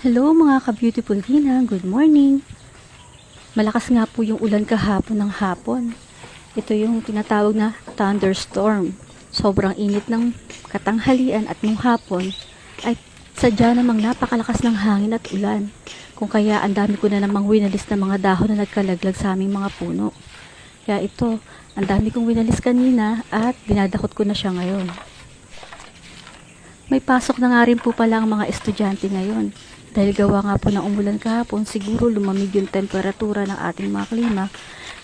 Hello mga ka-beautiful Hina, good morning. Malakas nga po yung ulan kahapon ng hapon. Ito yung tinatawag na thunderstorm. Sobrang init ng katanghalian at nung hapon ay sadya namang napakalakas ng hangin at ulan. Kung kaya ang dami ko na namang winalis na mga dahon na nagkalaglag sa aming mga puno. Kaya ito, ang dami kong winalis kanina at dinadakot ko na siya ngayon. May pasok na nga rin po pala ang mga estudyante ngayon. Dahil gawa nga po ng umulan kahapon, siguro lumamig yung temperatura ng ating mga klima,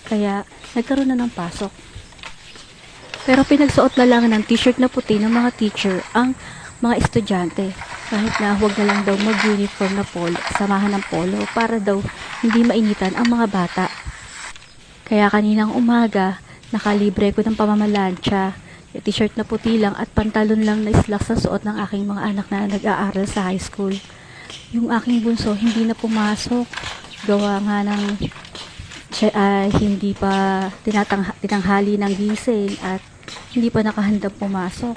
kaya nagkaroon na ng pasok. Pero pinagsuot na lang ng t-shirt na puti ng mga teacher ang mga estudyante. Kahit na huwag na lang daw mag-uniform na polo, samahan ng polo, para daw hindi mainitan ang mga bata. Kaya kaninang umaga, nakalibre ko ng pamamalansya. Yung t-shirt na puti lang at pantalon lang na slacks sa suot ng aking mga anak na nag-aaral sa high school. Yung aking bunso hindi na pumasok. Gawa nga ng hindi pa tinanghali ng gising at hindi pa nakahandang pumasok.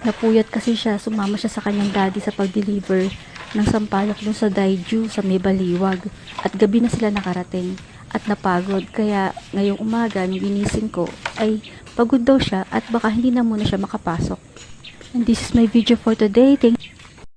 Napuyat kasi siya, sumama siya sa kanyang daddy sa pag-deliver ng sampalok dun sa Daiju sa may Baliwag. At gabi na sila nakarating at napagod. Kaya ngayong umaga, nung ginising ko, ay pagod daw siya at baka hindi na muna siya makapasok. And this is my video for today. Thank you.